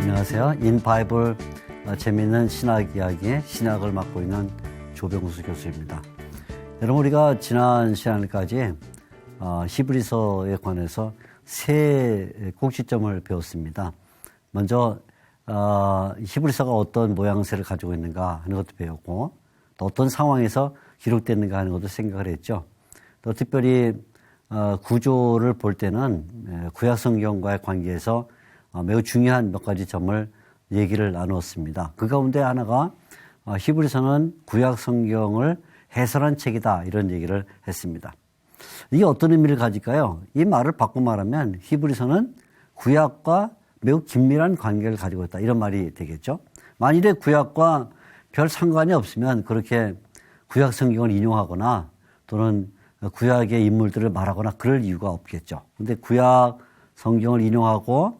안녕하세요. 인바이블 재미있는 신학 이야기의 신학을 맡고 있는 조병수 교수입니다. 여러분, 우리가 지난 시간까지 히브리서에 관해서 세 꼭지점을 배웠습니다. 먼저 히브리서가 어떤 모양새를 가지고 있는가 하는 것도 배웠고, 또 어떤 상황에서 기록됐는가 하는 것도 생각을 했죠. 또 특별히 구조를 볼 때는 구약성경과의 관계에서 매우 중요한 몇 가지 점을 얘기를 나누었습니다. 그 가운데 하나가 히브리서는 구약성경을 해설한 책이다, 이런 얘기를 했습니다. 이게 어떤 의미를 가질까요? 이 말을 바꿔 말하면 히브리서는 구약과 매우 긴밀한 관계를 가지고 있다, 이런 말이 되겠죠. 만일에 구약과 별 상관이 없으면 그렇게 구약성경을 인용하거나 또는 구약의 인물들을 말하거나 그럴 이유가 없겠죠. 근데 구약성경을 인용하고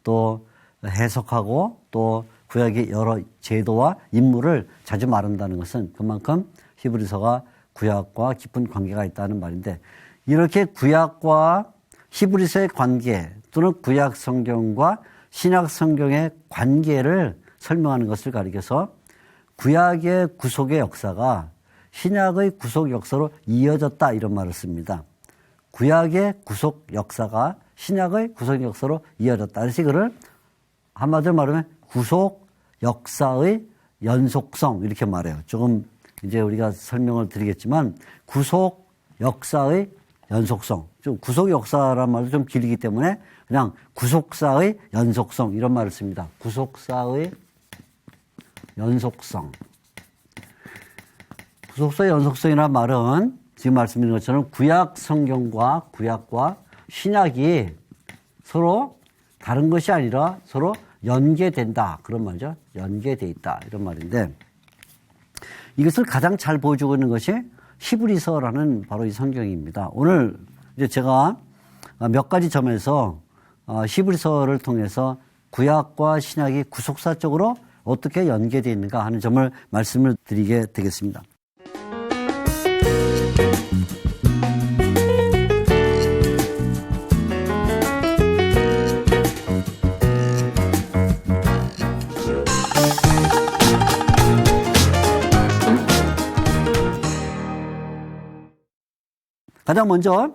또 해석하고 또 구약의 여러 제도와 인물을 자주 말한다는 것은 그만큼 히브리서가 구약과 깊은 관계가 있다는 말인데, 이렇게 구약과 히브리서의 관계 또는 구약 성경과 신약 성경의 관계를 설명하는 것을 가리켜서 구약의 구속의 역사가 신약의 구속 역사로 이어졌다, 이런 말을 씁니다. 구약의 구속 역사가 신약의 구속 역사로 이어졌다. 그래서 이거를 한마디로 말하면 구속 역사의 연속성, 이렇게 말해요. 조금 이제 우리가 설명을 드리겠지만 구속 역사의 연속성. 좀 구속 역사란 말도 좀 길기 때문에 그냥 구속사의 연속성, 이런 말을 씁니다. 구속사의 연속성. 구속사의 연속성이라는 말은 지금 말씀드린 것처럼 구약 성경과 구약과 신약이 서로 다른 것이 아니라 서로 연계된다, 그런 말이죠. 연계돼 있다, 이런 말인데, 이것을 가장 잘 보여주고 있는 것이 히브리서라는 바로 이 성경입니다. 오늘 이제 제가 몇 가지 점에서 히브리서를 통해서 구약과 신약이 구속사적으로 어떻게 연계되어 있는가 하는 점을 말씀을 드리게 되겠습니다. 가장 먼저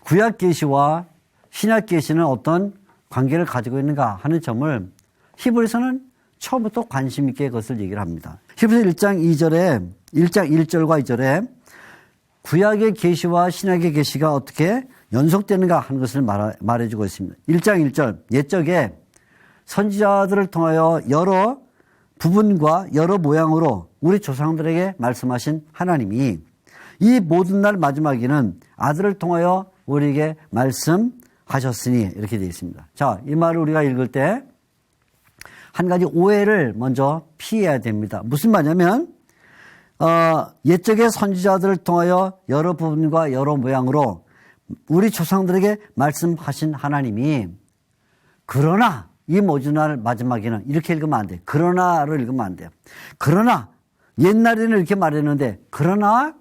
구약 계시와 신약 계시는 어떤 관계를 가지고 있는가 하는 점을 히브리서는 처음부터 관심 있게 그것을 얘기를 합니다. 히브리서 1장 2절에 1장 1절과 2절에 구약의 계시와 신약의 계시가 어떻게 연속되는가 하는 것을 말해주고 있습니다. 1장 1절, 옛적에 선지자들을 통하여 여러 부분과 여러 모양으로 우리 조상들에게 말씀하신 하나님이 이 모든 날 마지막에는 아들을 통하여 우리에게 말씀하셨으니, 이렇게 되어 있습니다. 자, 이 말을 우리가 읽을 때 한 가지 오해를 먼저 피해야 됩니다. 무슨 말이냐면 옛적의 선지자들을 통하여 여러 부분과 여러 모양으로 우리 조상들에게 말씀하신 하나님이, 그러나 이 모든 날 마지막에는, 이렇게 읽으면 안 돼요. 그러나를 읽으면 안 돼요. 그러나 옛날에는 이렇게 말했는데, 그러나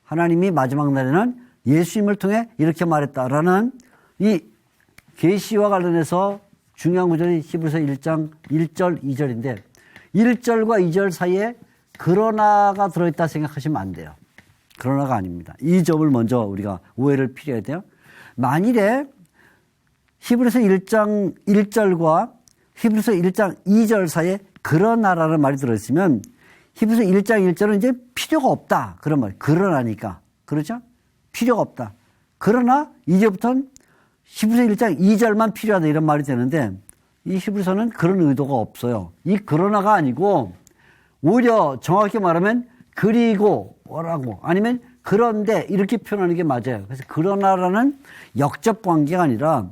하나님이 마지막 날에는 예수님을 통해 이렇게 말했다라는 이 계시와 관련해서 중요한 구절이 히브리서 1장 1절 2절인데 1절과 2절 사이에 그러나가 들어있다 생각하시면 안 돼요. 그러나가 아닙니다. 이 점을 먼저 우리가 오해를 피해야 돼요. 만일에 히브리서 1장 1절과 히브리서 1장 2절 사이에 그러나라는 말이 들어있으면 히브리서 1장 1절은 이제 필요가 없다, 그런 말. 그러나니까. 그렇죠? 필요가 없다. 그러나 이제부터는 히브리서 1장 2절만 필요하다, 이런 말이 되는데 이 히브리서는 그런 의도가 없어요. 이 그러나가 아니고 오히려 정확히 말하면 그리고 뭐라고 아니면 그런데 이렇게 표현하는 게 맞아요. 그래서 그러나라는 역접 관계가 아니라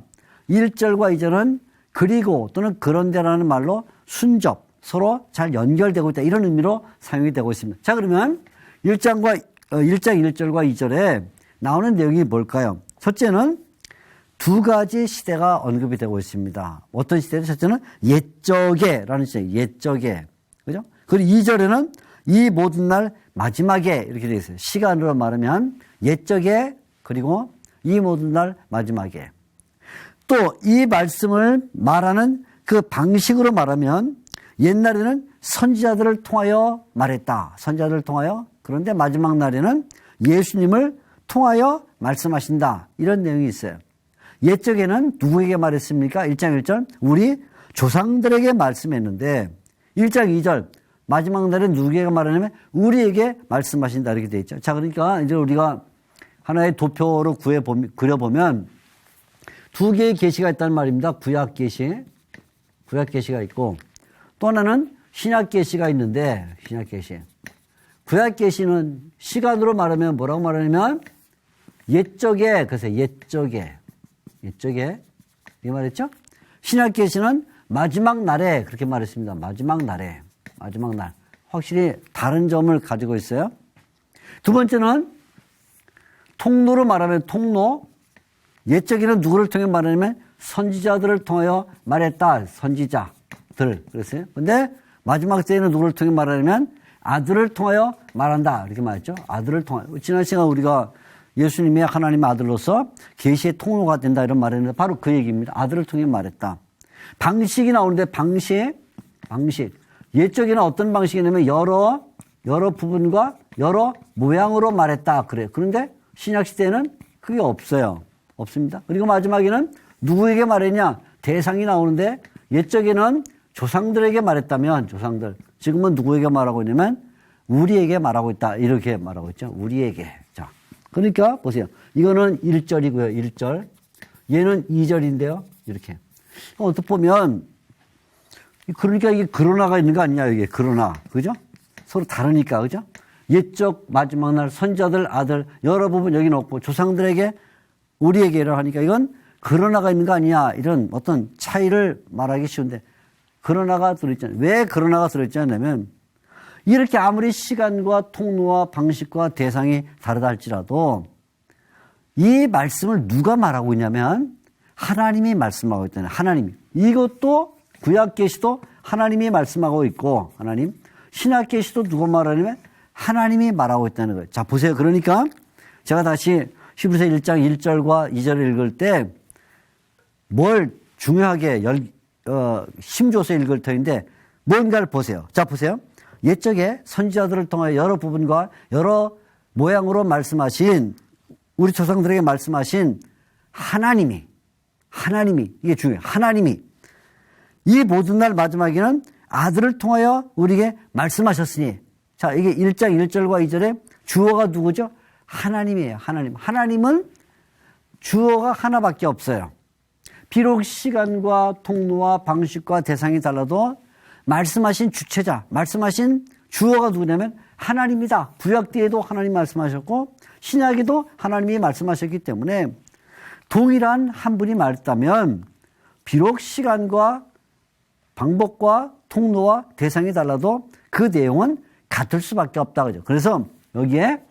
1절과 2절은 그리고 또는 그런데라는 말로 순접, 서로 잘 연결되고 있다, 이런 의미로 사용이 되고 있습니다. 자, 그러면 1장 1절과 2절에 나오는 내용이 뭘까요? 첫째는 두 가지 시대가 언급이 되고 있습니다. 어떤 시대죠? 첫째는 옛적에라는 시대, 옛적에. 그죠? 그리고 2절에는 이 모든 날 마지막에 이렇게 되어 있어요. 시간으로 말하면 옛적에 그리고 이 모든 날 마지막에. 또 이 말씀을 말하는 그 방식으로 말하면 옛날에는 선지자들을 통하여 말했다. 선지자들을 통하여. 그런데 마지막 날에는 예수님을 통하여 말씀하신다. 이런 내용이 있어요. 옛적에는 누구에게 말했습니까? 1장 1절 우리 조상들에게 말씀했는데 1장 2절 마지막 날에 누구에게 말하냐면 우리에게 말씀하신다 이렇게 되어 있죠. 자, 그러니까 이제 우리가 하나의 도표로 그려보면 두 개의 계시가 있다는 말입니다. 구약 계시가 있고 또 하나는 신약 계시가 있는데 신약 계시. 구약 계시는 시간으로 말하면 뭐라고 말하냐면 옛적에 그래서 옛적에 이렇게 말했죠. 신약 계시는 마지막 날에 그렇게 말했습니다. 마지막 날 확실히 다른 점을 가지고 있어요. 두 번째는 통로로 말하면 통로. 옛적에는 누구를 통해 말하냐면 선지자들을 통하여 말했다. 선지자들 그랬어요. 근데 마지막 때에는 누구를 통해 말하냐면 아들을 통하여 말한다 이렇게 말했죠. 아들을 통하여. 지난 시간 우리가 예수님이 하나님의 아들로서 계시의 통로가 된다 이런 말을 했는데 바로 그 얘기입니다. 아들을 통해 말했다. 방식이 나오는데 방식. 옛적에는 어떤 방식이냐면 여러 부분과 여러 모양으로 말했다 그래요. 그런데 신약 시대에는 그게 없어요. 없습니다. 그리고 마지막에는 누구에게 말했냐? 대상이 나오는데 옛적에는 조상들에게 말했다면 조상들. 지금은 누구에게 말하고 있냐면 우리에게 말하고 있다. 이렇게 말하고 있죠. 우리에게. 자, 그러니까 보세요. 이거는 1절이고요. 1절. 얘는 2절인데요. 이렇게. 어떻게 보면 그러니까 이게 그러나가 있는 거 아니냐 이게 그러나. 그죠? 서로 다르니까. 그죠? 옛적 마지막 날 선자들 아들 여러 부분 여기는 없고 조상들에게 우리에게를 하니까 이건 그러나가 있는 거 아니냐 이런 어떤 차이를 말하기 쉬운데 그러나가 들어있잖아요. 왜 그러나가 들어있냐면 이렇게 아무리 시간과 통로와 방식과 대상이 다르다 할지라도 이 말씀을 누가 말하고 있냐면 하나님이 말씀하고 있다는 하나님이. 이것도 구약 계시도 하나님이 말씀하고 있고 하나님 신약 계시도 누가 말하냐면 하나님이 말하고 있다는 거예요. 자 보세요. 그러니까 제가 다시 히브리서 1장 1절과 2절을 읽을 때 뭘 중요하게 힘줘서 읽을 터인데 뭔가를 보세요. 자 보세요. 옛적에 선지자들을 통하여 여러 부분과 여러 모양으로 말씀하신 우리 조상들에게 말씀하신 하나님이 이게 중요해요. 하나님이 이 모든 날 마지막에는 아들을 통하여 우리에게 말씀하셨으니 자 이게 1장 1절과 2절에 주어가 누구죠? 하나님이에요. 하나님은 주어가 하나밖에 없어요. 비록 시간과 통로와 방식과 대상이 달라도 말씀하신 주체자, 말씀하신 주어가 누구냐면 하나님이다. 구약 때에도 하나님 말씀하셨고 신약에도 하나님이 말씀하셨기 때문에 동일한 한 분이 말했다면 비록 시간과 방법과 통로와 대상이 달라도 그 내용은 같을 수밖에 없다. 그죠? 그래서 여기에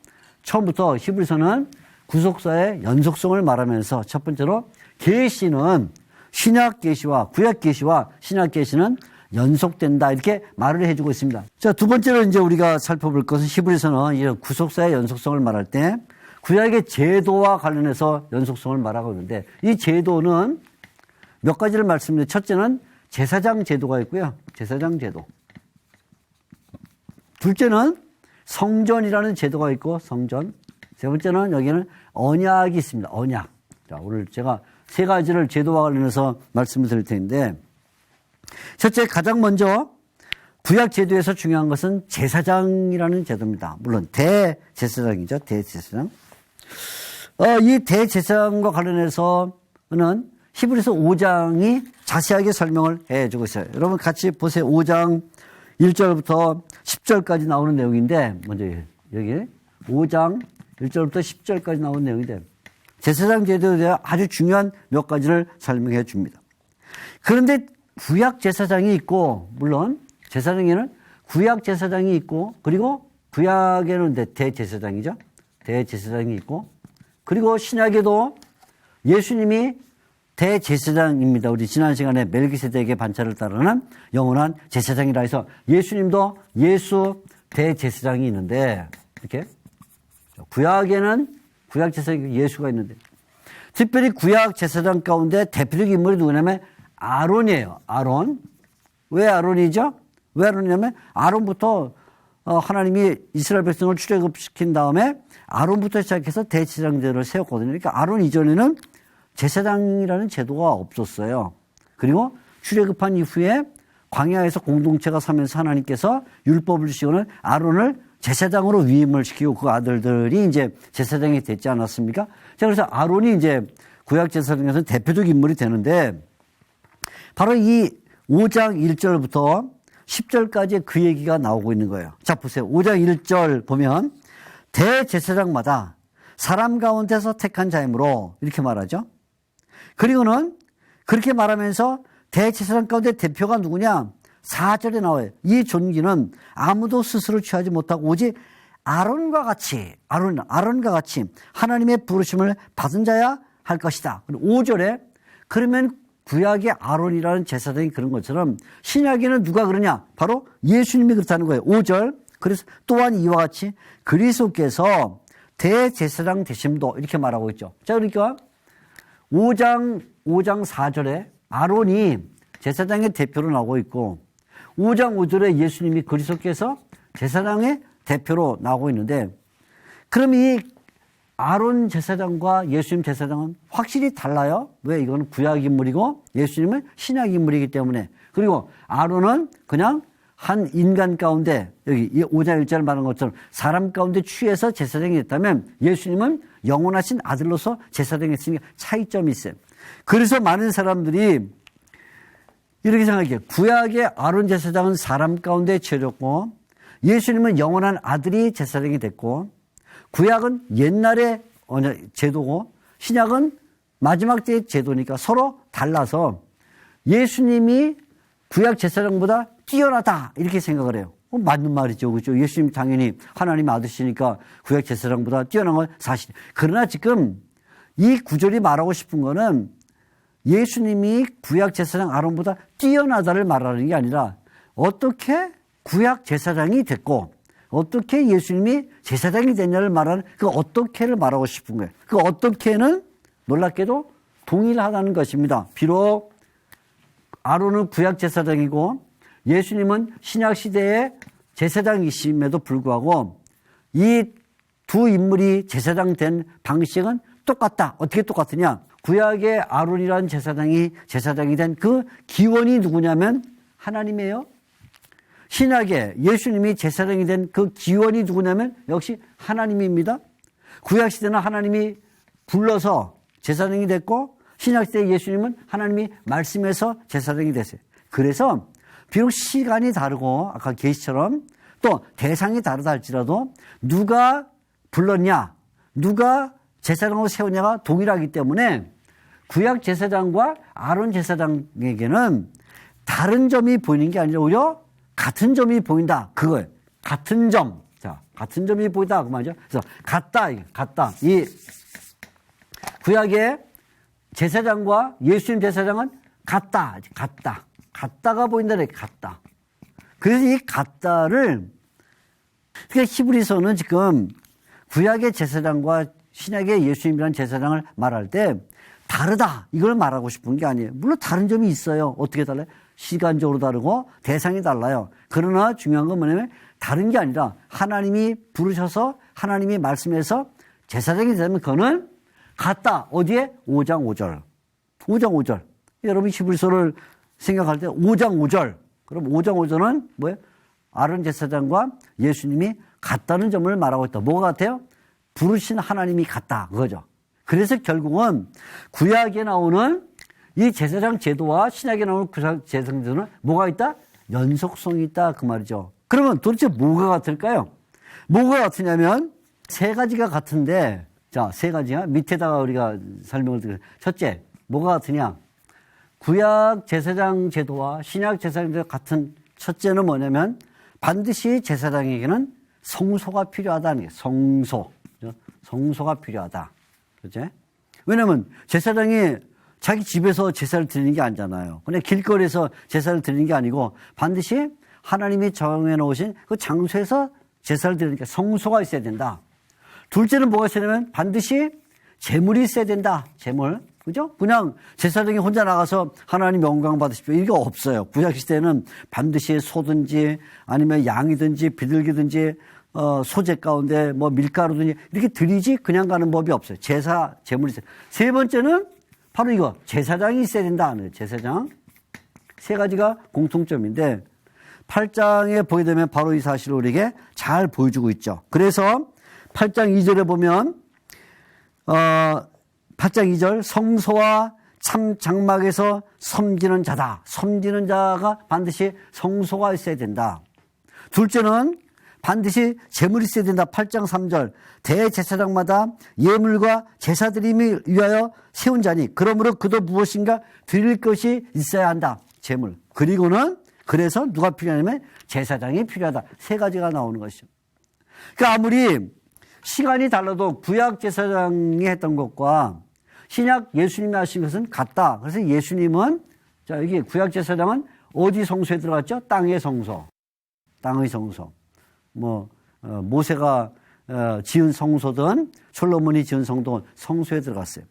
처음부터 히브리서는 구속사의 연속성을 말하면서 첫 번째로 계시는 신약 계시와 구약 계시와 신약 계시는 연속된다 이렇게 말을 해주고 있습니다. 자, 두 번째로 이제 우리가 살펴볼 것은 히브리서는 이 구속사의 연속성을 말할 때 구약의 제도와 관련해서 연속성을 말하고 있는데 이 제도는 몇 가지를 말씀드려요. 첫째는 제사장 제도가 있고요. 제사장 제도. 둘째는 성전이라는 제도가 있고 성전. 세 번째는 여기는 언약이 있습니다. 언약. 자, 오늘 제가 세 가지를 제도와 관련해서 말씀을 드릴 텐데 첫째 가장 먼저 구약 제도에서 중요한 것은 제사장이라는 제도입니다. 물론 대제사장이죠. 대제사장. 이 대제사장과 관련해서는 히브리서 5장이 자세하게 설명을 해주고 있어요. 여러분 같이 보세요. 5장 1절부터 10절까지 나오는 내용인데 먼저 여기 5장 1절부터 10절까지 나오는 내용인데 제사장 제도에 대한 아주 중요한 몇 가지를 설명해 줍니다. 그런데 구약 제사장이 있고 물론 제사장에는 구약 제사장이 있고 그리고 구약에는 대제사장이죠. 대제사장이 있고 그리고 신약에도 예수님이 대제사장입니다. 우리 지난 시간에 멜기세덱의 반차를 따르는 영원한 제사장이라 해서 예수님도 예수 대제사장이 있는데, 이렇게 구약에는 구약 제사장이 예수가 있는데, 특별히 구약 제사장 가운데 대표적 인물이 누구냐면 아론이에요. 아론. 왜 아론이죠? 왜 아론이냐면 아론부터 하나님이 이스라엘 백성을 출애굽시킨 다음에 아론부터 시작해서 대제사장제를 세웠거든요. 그러니까 아론 이전에는 제사장이라는 제도가 없었어요. 그리고 출애굽한 이후에 광야에서 공동체가 살면서 하나님께서 율법을 주시고는 아론을 제사장으로 위임을 시키고 그 아들들이 이제 제사장이 됐지 않았습니까? 자, 그래서 아론이 이제 구약 제사장에서 대표적 인물이 되는데 바로 이 5장 1절부터 10절까지 그 얘기가 나오고 있는 거예요. 자, 보세요. 5장 1절 보면 대제사장마다 사람 가운데서 택한 자이므로 이렇게 말하죠. 그리고는 그렇게 말하면서 대제사장 가운데 대표가 누구냐? 4절에 나와요. 이 존귀는 아무도 스스로 취하지 못하고 오직 아론과 같이 하나님의 부르심을 받은 자야 할 것이다. 5절에 그러면 구약의 아론이라는 제사장이 그런 것처럼 신약에는 누가 그러냐? 바로 예수님이 그렇다는 거예요. 5절. 그래서 또한 이와 같이 그리스도께서 대제사장 되심도 이렇게 말하고 있죠. 자, 그러니까 5장 4절에 아론이 제사장의 대표로 나오고 있고 5장 5절에 예수님이 그리스도께서 제사장의 대표로 나오고 있는데 그럼 이 아론 제사장과 예수님 제사장은 확실히 달라요. 왜? 이거는 구약 인물이고 예수님은 신약 인물이기 때문에. 그리고 아론은 그냥 한 인간 가운데 여기 5장 1절을 말한 것처럼 사람 가운데 취해서 제사장이 됐다면 예수님은 영원하신 아들로서 제사장이 됐으니까 차이점이 있어요. 그래서 많은 사람들이 이렇게 생각해요. 구약의 아론 제사장은 사람 가운데 취해졌고 예수님은 영원한 아들이 제사장이 됐고 구약은 옛날의 제도고 신약은 마지막 때의 제도니까 서로 달라서 예수님이 구약 제사장보다 뛰어나다 이렇게 생각을 해요. 맞는 말이죠. 그렇죠? 예수님 당연히 하나님 아드시니까 구약 제사장보다 뛰어난 건 사실. 그러나 지금 이 구절이 말하고 싶은 거는 예수님이 구약 제사장 아론보다 뛰어나다를 말하는 게 아니라 어떻게 구약 제사장이 됐고 어떻게 예수님이 제사장이 됐냐를 말하는 그 어떻게를 말하고 싶은 거예요. 그 어떻게는 놀랍게도 동일하다는 것입니다. 비록 아론은 구약 제사장이고 예수님은 신약 시대의 제사장이심에도 불구하고 이 두 인물이 제사장 된 방식은 똑같다. 어떻게 똑같으냐? 구약의 아론이라는 제사장이 된 그 기원이 누구냐면 하나님이에요. 신약에 예수님이 제사장이 된 그 기원이 누구냐면 역시 하나님입니다. 구약시대는 하나님이 불러서 제사장이 됐고 신약시대 예수님은 하나님이 말씀해서 제사장이 됐어요. 그래서 비록 시간이 다르고 아까 계시처럼 또 대상이 다르다 할지라도 누가 불렀냐 누가 제사장으로 세우냐가 동일하기 때문에 구약 제사장과 아론 제사장에게는 다른 점이 보이는 게 아니라 오히려 같은 점이 보인다. 그거예요. 같은 점. 자, 같은 점이 보인다. 그 말이죠. 그래서 같다. 이 구약의 제사장과 예수님 제사장은 같다. 같다가 보인다. 같다. 그래서 이 같다를 그러니까 히브리서는 지금 구약의 제사장과 신약의 예수님이라는 제사장을 말할 때 다르다. 이걸 말하고 싶은 게 아니에요. 물론 다른 점이 있어요. 어떻게 달라요? 시간적으로 다르고 대상이 달라요. 그러나 중요한 건 뭐냐면 다른 게 아니라 하나님이 부르셔서 하나님이 말씀해서 제사장이 되면 그거는 같다. 어디에? 5장 5절. 5장 5절. 여러분 히브리서를 생각할 때 5장 5절. 그럼 5장 5절은 뭐예요? 아론 제사장과 예수님이 같다는 점을 말하고 있다. 뭐가 같아요? 부르신 하나님이 같다. 그거죠. 그래서 결국은 구약에 나오는 이 제사장 제도와 신약에 나오는 구약 제사장 제도는 뭐가 있다? 연속성이 있다. 그 말이죠. 그러면 도대체 뭐가 같을까요? 뭐가 같으냐면 세 가지가 같은데 자, 세 가지야. 밑에다가 우리가 설명을 드려요. 첫째, 뭐가 같으냐? 구약 제사장 제도와 신약 제사장 제도 같은 첫째는 뭐냐면 반드시 제사장에게는 성소가 필요하다는 거예요. 성소가 필요하다. 그렇지? 왜냐면 제사장이 자기 집에서 제사를 드리는 게 아니잖아요. 그냥 길거리에서 제사를 드리는 게 아니고 반드시 하나님이 정해 놓으신 그 장소에서 제사를 드리니까 성소가 있어야 된다. 둘째는 뭐가 있어야 되냐면 반드시 제물이 있어야 된다. 제물. 그죠? 그냥 제사장이 혼자 나가서 하나님 영광 받으십시오. 이게 없어요. 구약시대에는 반드시 소든지 아니면 양이든지 비둘기든지 소재 가운데 뭐 밀가루든지 이렇게 드리지 그냥 가는 법이 없어요. 제사, 제물이 있어요. 세 번째는 바로 이거. 제사장이 있어야 된다. 제사장. 세 가지가 공통점인데 8장에 보게 되면 바로 이 사실을 우리에게 잘 보여주고 있죠. 그래서 8장 2절에 보면 8장 2절 성소와 참 장막에서 섬기는 자다. 섬기는 자가 반드시 성소가 있어야 된다. 둘째는 반드시 제물이 있어야 된다. 8장 3절 대제사장마다 예물과 제사드림을 위하여 세운 자니 그러므로 그도 무엇인가 드릴 것이 있어야 한다. 제물. 그리고는 그래서 누가 필요하냐면 제사장이 필요하다. 세 가지가 나오는 것이죠. 그러니까 아무리 시간이 달라도 구약 제사장이 했던 것과 신약 예수님이 하신 것은 같다. 그래서 예수님은 자 여기 구약 제사장은 어디 성소에 들어갔죠? 땅의 성소. 땅의 성소. 뭐 모세가 지은 성소든 솔로몬이 지은 성소에 들어갔어요.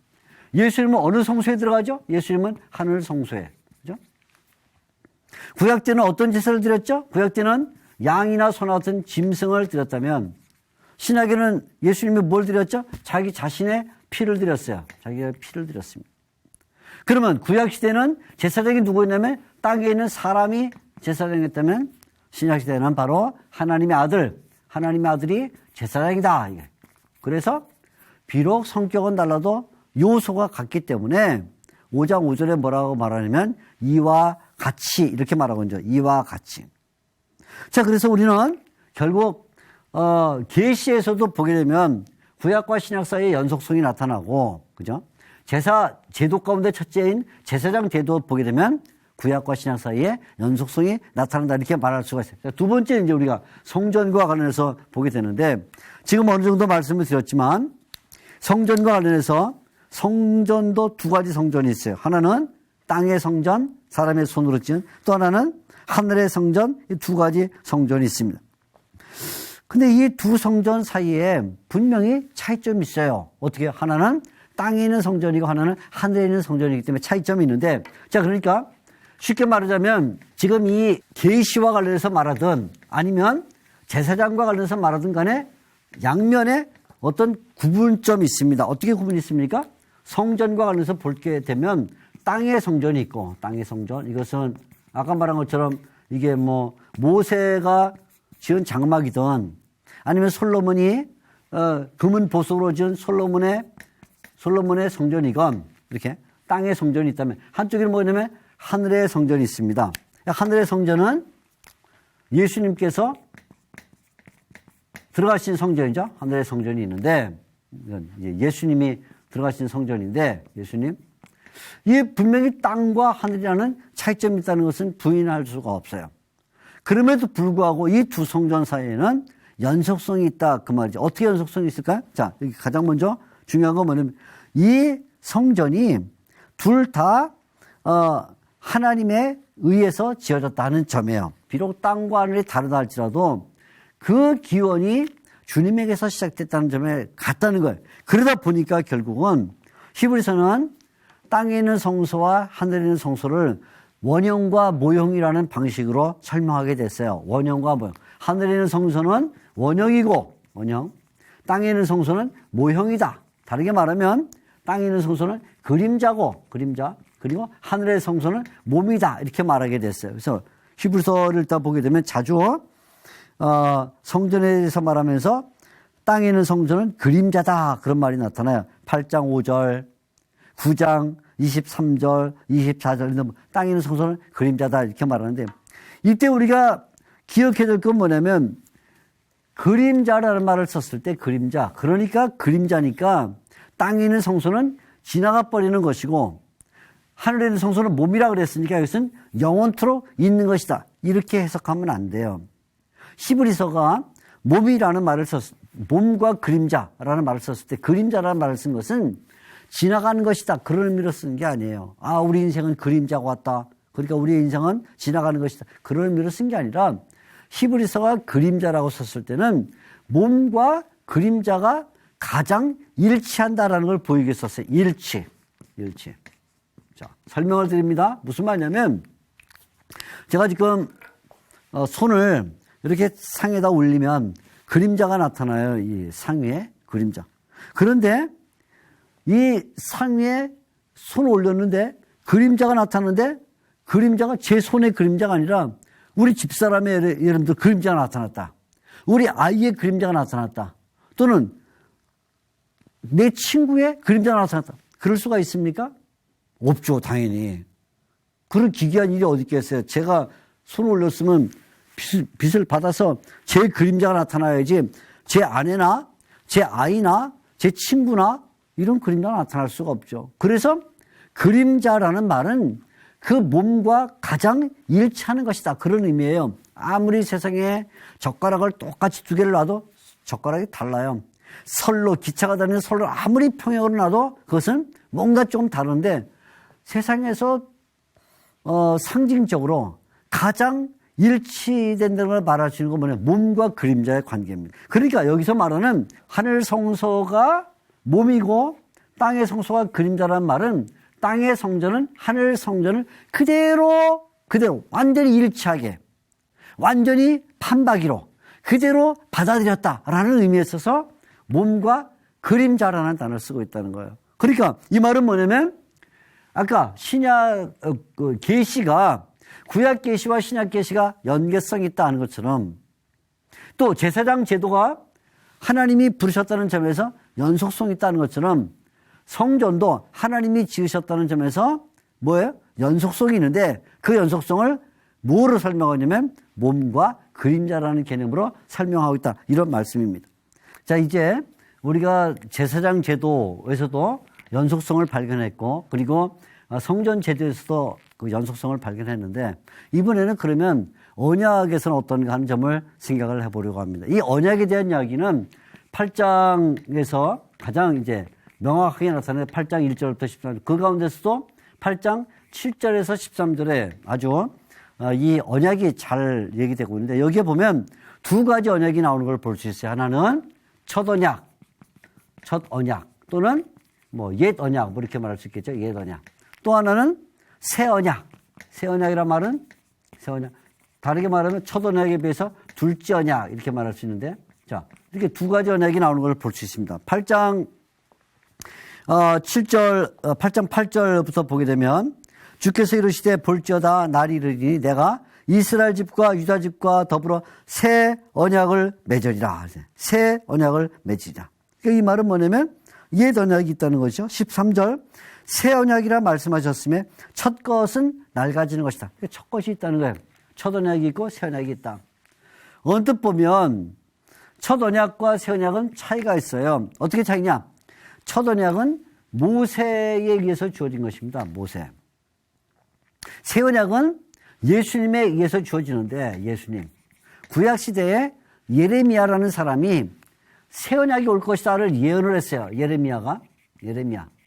예수님은 어느 성소에 들어가죠? 예수님은 하늘 성소에. 그죠? 구약 때는 어떤 제사를 드렸죠? 구약 때는 양이나 소나 같은 짐승을 드렸다면 신약에는 예수님이 뭘 드렸죠? 자기 자신의 피를 드렸어요. 자기가 피를 드렸습니다. 그러면 구약시대는 제사장이 누구였냐면 땅에 있는 사람이 제사장이었다면 신약시대는 바로 하나님의 아들, 하나님의 아들이 제사장이다. 그래서 비록 성격은 달라도 요소가 같기 때문에 5장 5절에 뭐라고 말하냐면 이와 같이 이렇게 말하고 있죠. 이와 같이. 자, 그래서 우리는 결국 계시에서도 보게 되면 구약과 신약 사이에 연속성이 나타나고, 그죠? 제사 제도 가운데 첫째인 제사장 제도 보게 되면 구약과 신약 사이에 연속성이 나타난다 이렇게 말할 수가 있어요. 두 번째 이제 우리가 성전과 관련해서 보게 되는데 지금 어느 정도 말씀을 드렸지만 성전과 관련해서 성전도 두 가지 성전이 있어요. 하나는 땅의 성전, 사람의 손으로 지은, 또 하나는 하늘의 성전, 이 두 가지 성전이 있습니다. 근데 이 두 성전 사이에 분명히 차이점이 있어요. 어떻게? 하나는 땅에 있는 성전이고 하나는 하늘에 있는 성전이기 때문에 차이점이 있는데, 자, 그러니까 쉽게 말하자면 지금 이 계시와 관련해서 말하든 아니면 제사장과 관련해서 말하든 간에 양면에 어떤 구분점이 있습니다. 어떻게 구분이 있습니까? 성전과 관련해서 볼게 되면 땅의 성전이 있고, 땅의 성전, 이것은 아까 말한 것처럼 이게 뭐 모세가 지은 장막이든 아니면 솔로몬이 금은 보석으로 지은 솔로몬의 성전이건 이렇게 땅의 성전이 있다면, 한쪽에는 뭐냐면 하늘의 성전이 있습니다. 하늘의 성전은 예수님께서 들어가신 성전이죠. 하늘의 성전이 있는데 예수님이 들어가신 성전인데, 예수님 이 분명히 땅과 하늘이라는 차이점이 있다는 것은 부인할 수가 없어요. 그럼에도 불구하고 이 두 성전 사이에는 연속성이 있다 그 말이죠. 어떻게 연속성이 있을까요? 자, 여기 가장 먼저 중요한 건 뭐냐면 이 성전이 둘 다 하나님에 의해서 지어졌다는 점이에요. 비록 땅과 하늘이 다르다 할지라도 그 기원이 주님에게서 시작됐다는 점에 같다는 거예요. 그러다 보니까 결국은 히브리서는 땅에 있는 성소와 하늘에 있는 성소를 원형과 모형이라는 방식으로 설명하게 됐어요. 원형과 모형. 하늘에 있는 성소는 원형이고, 원형. 땅에 있는 성소는 모형이다. 다르게 말하면 땅에 있는 성소는 그림자고, 그림자. 그리고 하늘의 성소는 몸이다. 이렇게 말하게 됐어요. 그래서 히브리서를 일단 보게 되면 자주 성전에 대해서 말하면서 땅에 있는 성전은 그림자다. 그런 말이 나타나요. 8장 5절, 9장 23절, 24절, 땅에 있는 성소는 그림자다. 이렇게 말하는데, 이때 우리가 기억해야 될 건 뭐냐면, 그림자라는 말을 썼을 때 그림자. 그러니까 그림자니까 땅에 있는 성소는 지나가 버리는 것이고, 하늘에 있는 성소는 몸이라 그랬으니까 이것은 영원토록 있는 것이다. 이렇게 해석하면 안 돼요. 히브리서가 몸이라는 말을 몸과 그림자라는 말을 썼을 때 그림자라는 말을 쓴 것은 지나가는 것이다. 그런 의미로 쓰는 게 아니에요. 아, 우리 인생은 그림자가 왔다. 그러니까 우리의 인생은 지나가는 것이다. 그런 의미로 쓴 게 아니라 히브리서가 그림자라고 썼을 때는 몸과 그림자가 가장 일치한다라는 걸 보이게 썼어요. 일치. 자, 설명을 드립니다. 무슨 말이냐면 제가 지금 손을 이렇게 상에다 올리면 그림자가 나타나요. 이 상 위에 그림자. 그런데 이 상 위에 손을 올렸는데 그림자가 나타나는데 그림자가 제 손의 그림자가 아니라 우리 집사람의 예를 들어 그림자가 나타났다. 우리 아이의 그림자가 나타났다. 또는 내 친구의 그림자가 나타났다. 그럴 수가 있습니까? 없죠, 당연히. 그런 기괴한 일이 어디 있겠어요. 제가 손을 올렸으면 빛을 받아서 제 그림자가 나타나야지 제 아내나 제 아이나 제 친구나 이런 그림자가 나타날 수가 없죠. 그래서 그림자라는 말은 그 몸과 가장 일치하는 것이다. 그런 의미예요. 아무리 세상에 젓가락을 똑같이 두 개를 놔도 젓가락이 달라요. 설로, 기차가 다니는 설로 아무리 평행으로 놔도 그것은 뭔가 조금 다른데 세상에서 상징적으로 가장 일치된다는 걸 말할 수 있는 건 뭐냐? 몸과 그림자의 관계입니다. 그러니까 여기서 말하는 하늘 성소가 몸이고 땅의 성소가 그림자라는 말은 땅의 성전은 하늘 성전을 그대로 완전히 일치하게 완전히 판박이로 그대로 받아들였다라는 의미에 있어서 몸과 그림자라는 단어를 쓰고 있다는 거예요. 그러니까 이 말은 뭐냐면 아까 신약 계시가 구약 계시와 신약 계시가 연계성이 있다는 것처럼 또 제사장 제도가 하나님이 부르셨다는 점에서 연속성이 있다는 것처럼 성전도 하나님이 지으셨다는 점에서 뭐예요? 연속성이 있는데 그 연속성을 뭐로 설명하냐면 몸과 그림자라는 개념으로 설명하고 있다. 이런 말씀입니다. 자, 이제 우리가 제사장 제도에서도 연속성을 발견했고 그리고 성전 제도에서도 그 연속성을 발견했는데 이번에는 그러면 언약에서는 어떤가 하는 점을 생각을 해보려고 합니다. 이 언약에 대한 이야기는 8장에서 가장 이제 명확하게 나타나는 8장 1절부터 13절 그 가운데서도 8장 7절에서 13절에 아주 이 언약이 잘 얘기되고 있는데 여기에 보면 두 가지 언약이 나오는 걸 볼 수 있어요. 하나는 첫 언약 또는 뭐 옛 언약 뭐 이렇게 말할 수 있겠죠. 옛 언약. 또 하나는 새 언약. 새 언약이란 말은 새 언약. 다르게 말하면 첫 언약에 비해서 둘째 언약 이렇게 말할 수 있는데 자 이렇게 두 가지 언약이 나오는 걸 볼 수 있습니다. 8장 8절부터 보게 되면 주께서 이르시되 볼지어다 날이 이르리니 내가 이스라엘 집과 유다 집과 더불어 새 언약을 맺으리라. 새 언약을 맺으리라. 그러니까 이 말은 뭐냐면 옛 언약이 있다는 것이죠. 13절 새 언약이라 말씀하셨으며 첫 것은 낡아지는 것이다. 첫 것이 있다는 거예요. 첫 언약이 있고 새 언약이 있다. 언뜻 보면 첫 언약과 새 언약은 차이가 있어요. 어떻게 차이냐? 첫 언약은 모세에 의해서 주어진 것입니다. 모세. 새 언약은 예수님에 의해서 주어지는데 예수님. 구약시대에 예레미야라는 사람이 새 언약이 올 것이다를 예언을 했어요. 예레미야.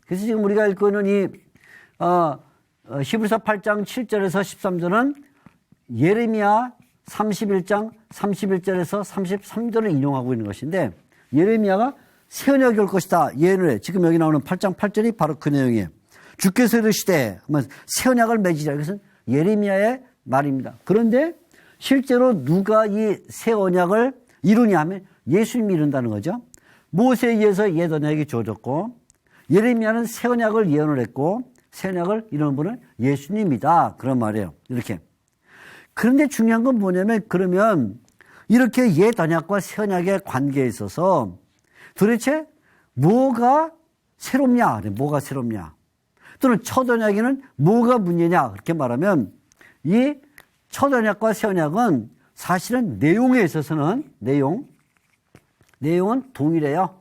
그래서 지금 우리가 읽고 있는 이 히브리서 8장 7절에서 13절은 예레미야 31장 31절에서 33절을 인용하고 있는 것인데 예레미야가 새 언약이 올 것이다 예언을 해. 지금 여기 나오는 8장 8절이 바로 그 내용이에요. 주께서 이르시되 새 언약을 맺으리라. 이것은 예레미야의 말입니다. 그런데 실제로 누가 이 새 언약을 이루냐 하면 예수님이 이룬다는 거죠. 모세에 의해서 옛 언약이 주어졌고 예레미야는 새 언약을 예언을 했고 새 언약을 이루는 분은 예수님이다. 그런 말이에요. 이렇게. 그런데 중요한 건 뭐냐면 그러면 이렇게 옛 언약과 새 언약의 관계에 있어서 도대체 뭐가 새롭냐? 뭐가 새롭냐? 또는 첫 언약에는 뭐가 문제냐? 그렇게 말하면 이 첫 언약과 새 언약은 사실은 내용에 있어서는 내용은 동일해요.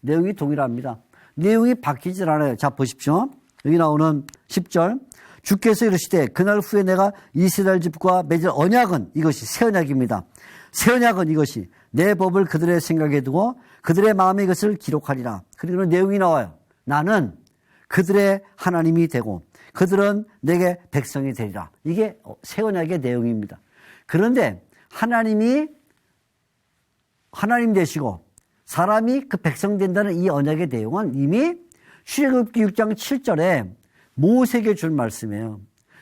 내용이 동일합니다. 내용이 바뀌질 않아요. 자, 보십시오. 여기 나오는 10절. 주께서 이르시되 그날 후에 내가 이스라엘 집과 맺을 언약은 이것이 새 언약입니다. 새 언약은 이것이 내 법을 그들의 생각에 두고 그들의 마음에 이것을 기록하리라. 그리고 내용이 나와요. 나는 그들의 하나님이 되고 그들은 내게 백성이 되리라. 이게 새 언약의 내용입니다. 그런데 하나님이 하나님 되시고 사람이 그 백성 된다는 이 언약의 내용은 이미 출애굽기 6장 7절에 모세에게 준 말씀이에요.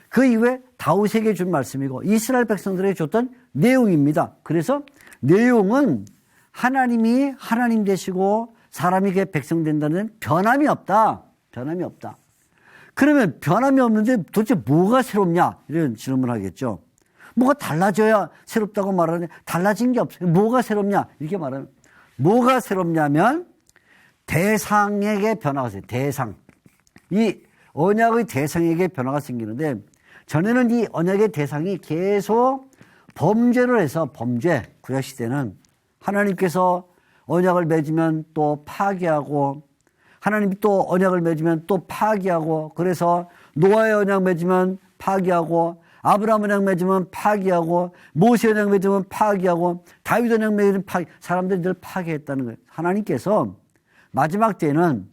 그 이후에 다윗에게 준 말씀이고 이스라엘 백성들에게 줬던 내용입니다. 그래서 내용은 하나님이 하나님 되시고 사람이 그 백성 된다는 변함이 없다. 변함이 없다. 그러면 변함이 없는데 도대체 뭐가 새롭냐? 이런 질문을 하겠죠. 뭐가 달라져야 새롭다고 말하는데 달라진 게 없어요. 뭐가 새롭냐? 이렇게 말하면 뭐가 새롭냐면 대상에게 변화가 생겨요. 대상. 이 언약의 대상에게 변화가 생기는데 전에는 이 언약의 대상이 계속 범죄를 해서 범죄, 구약시대는 하나님께서 언약을 맺으면 또 파기하고 하나님이 또 언약을 맺으면 또 파기하고 그래서 노아의 언약 맺으면 파기하고 아브라함 언약 맺으면 파기하고 모세 언약 맺으면 파기하고 다윗 언약 맺으면 파기 사람들이 늘 파기했다는 거예요. 하나님께서 마지막 때는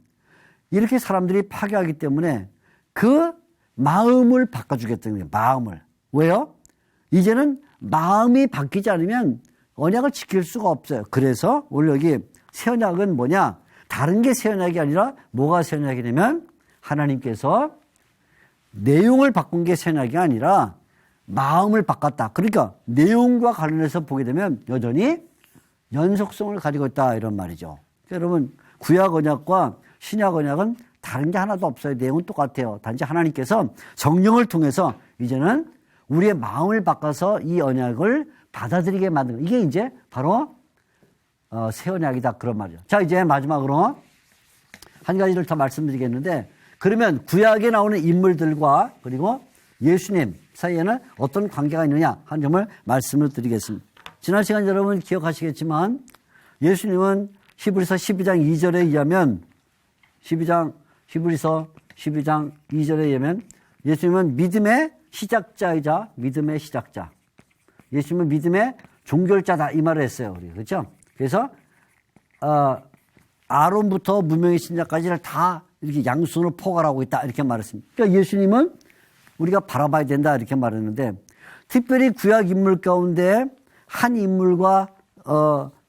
이렇게 사람들이 파괴하기 때문에 그 마음을 바꿔주겠다는 거예요. 마음을. 왜요? 이제는 마음이 바뀌지 않으면 언약을 지킬 수가 없어요. 그래서 오늘 여기 새 언약은 뭐냐? 다른 게 새 언약이 아니라 뭐가 새 언약이 되면 하나님께서 내용을 바꾼 게 새 언약이 아니라 마음을 바꿨다. 그러니까 내용과 관련해서 보게 되면 여전히 연속성을 가지고 있다 이런 말이죠. 여러분 구약 언약과 신약 언약은 다른 게 하나도 없어요. 내용은 똑같아요. 단지 하나님께서 성령을 통해서 이제는 우리의 마음을 바꿔서 이 언약을 받아들이게 만드는 이게 이제 바로 새 언약이다 그런 말이죠. 자 이제 마지막으로 한 가지를 더 말씀드리겠는데 그러면 구약에 나오는 인물들과 그리고 예수님 사이에는 어떤 관계가 있느냐 한 점을 말씀을 드리겠습니다. 지난 시간 여러분 기억하시겠지만 예수님은 히브리서 12장 2절에 의하면 히브리서 12장 2절에 의하면 예수님은 믿음의 시작자이자 믿음의 시작자. 예수님은 믿음의 종결자다 이 말을 했어요. 우리 그렇죠? 그래서 아론부터 무명의 신자까지를 다 이렇게 양손으로 포괄하고 있다 이렇게 말했습니다. 그러니까 예수님은 우리가 바라봐야 된다 이렇게 말했는데 특별히 구약 인물 가운데 한 인물과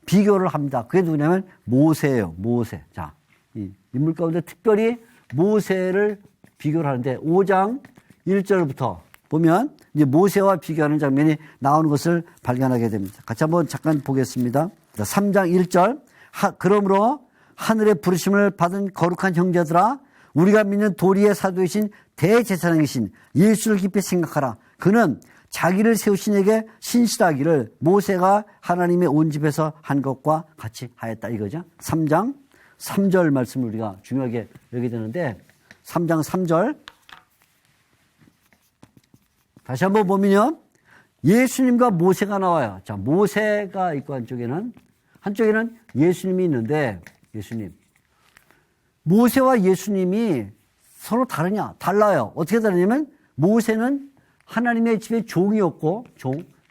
비교를 합니다. 그게 누구냐면 모세예요. 모세. 자, 이 인물 가운데 특별히 모세를 비교를 하는데 5장 1절부터 보면 이제 모세와 비교하는 장면이 나오는 것을 발견하게 됩니다. 같이 한번 잠깐 보겠습니다. 3장 1절 그러므로 하늘의 부르심을 받은 거룩한 형제들아 우리가 믿는 도리의 사도이신 대제사장이신 예수를 깊이 생각하라. 그는 자기를 세우신 에게 신실하기를 모세가 하나님의 온 집에서 한 것과 같이 하였다 이거죠. 3장 3절 말씀을 우리가 중요하게 여기게 되는데 3장 3절 다시 한번 보면요. 예수님과 모세가 나와요. 자, 모세가 있고 한쪽에는 예수님이 있는데 예수님. 모세와 예수님이 서로 다르냐? 달라요. 어떻게 다르냐면 모세는 하나님의 집의 종이었고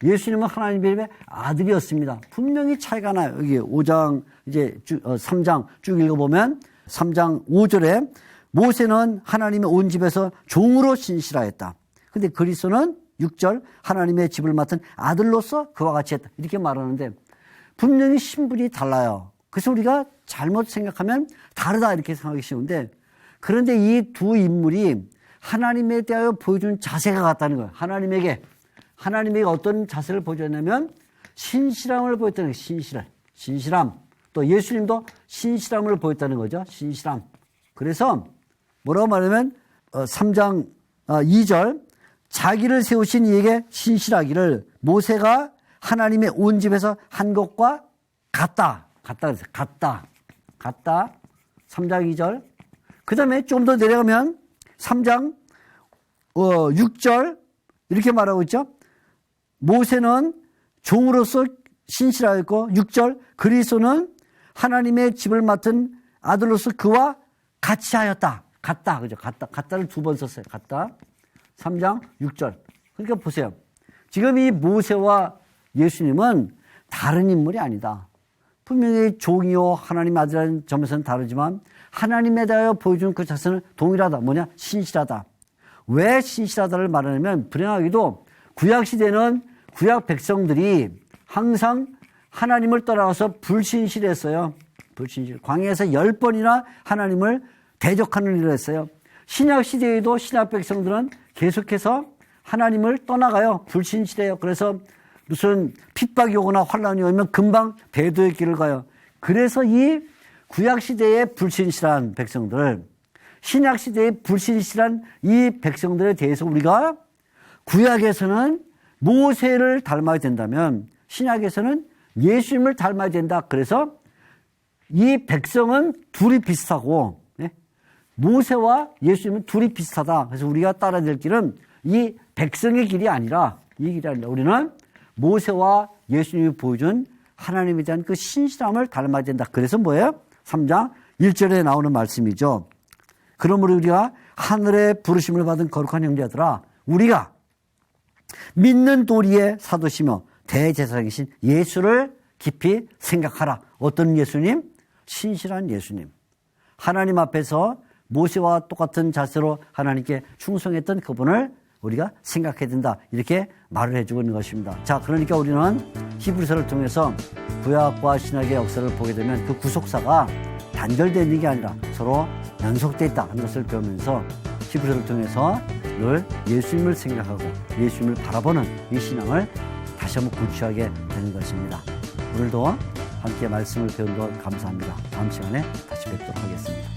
예수님은 하나님의 집의 아들이었습니다. 분명히 차이가 나요. 여기 5장 이제 3장 쭉 읽어보면 3장 5절에 모세는 하나님의 온 집에서 종으로 신실하였다. 근데 그리스도는 6절 하나님의 집을 맡은 아들로서 그와 같이 했다. 이렇게 말하는데 분명히 신분이 달라요. 그래서 우리가 잘못 생각하면 다르다 이렇게 생각하기 쉬운데 그런데 이 두 인물이 하나님에 대하여 보여주는 자세가 같다는 거예요. 하나님에게 어떤 자세를 보여줬냐면 신실함을 보였다는 거예요. 신실함. 또 예수님도 신실함을 보였다는 거죠. 신실함. 그래서 뭐라고 말하면 3장 2절 자기를 세우신 이에게 신실하기를 모세가 하나님의 온 집에서 한 것과 같다. 그랬어요. 같다. 3장 2절. 그 다음에 좀 더 내려가면 3장 6절 이렇게 말하고 있죠. 모세는 종으로서 신실하였고 6절 그리스도는 하나님의 집을 맡은 아들로서 그와 같이 하였다. 같다. 그죠? 같다를 두 번 썼어요. 같다. 3장 6절. 그러니까 보세요. 지금 이 모세와 예수님은 다른 인물이 아니다. 분명히 종이요 하나님의 아들이라는 점에서는 다르지만 하나님에 대하여 보여주는 그 자세는 동일하다. 뭐냐? 신실하다. 왜 신실하다를 말하냐면 불행하게도 구약시대는 구약 백성들이 항상 하나님을 떠나가서 불신실했어요. 불신실. 광야에서 10번이나 하나님을 대적하는 일을 했어요. 신약시대에도 신약 백성들은 계속해서 하나님을 떠나가요. 불신실해요. 그래서 무슨 핍박이 오거나 환란이 오면 금방 배도의 길을 가요. 그래서 이 구약시대의 불신실한 백성들, 신약시대의 불신실한 이 백성들에 대해서 우리가 구약에서는 모세를 닮아야 된다면 신약에서는 예수님을 닮아야 된다. 그래서 이 백성은 둘이 비슷하고 모세와 예수님은 둘이 비슷하다. 그래서 우리가 따라야 될 길은 이 백성의 길이 아니라 이 길이 아니라 우리는 모세와 예수님이 보여준 하나님에 대한 그 신실함을 닮아야 된다. 그래서 뭐예요? 3장 1절에 나오는 말씀이죠. 그러므로 우리가 하늘의 부르심을 받은 거룩한 형제들아 우리가 믿는 도리의 사도시며 대제사장이신 예수를 깊이 생각하라. 어떤 예수님? 신실한 예수님. 하나님 앞에서 모세와 똑같은 자세로 하나님께 충성했던 그분을 우리가 생각해야 된다. 이렇게 말을 해주고 있는 것입니다. 자, 그러니까 우리는 히브리서를 통해서 구약과 신약의 역사를 보게 되면 그 구속사가 단절되어 있는 게 아니라 서로 연속되어 있다 하는 것을 배우면서 히브리서를 통해서 늘 예수님을 생각하고 예수님을 바라보는 이 신앙을 다시 한번 구취하게 되는 것입니다. 오늘도 함께 말씀을 배운 것 감사합니다. 다음 시간에 다시 뵙도록 하겠습니다.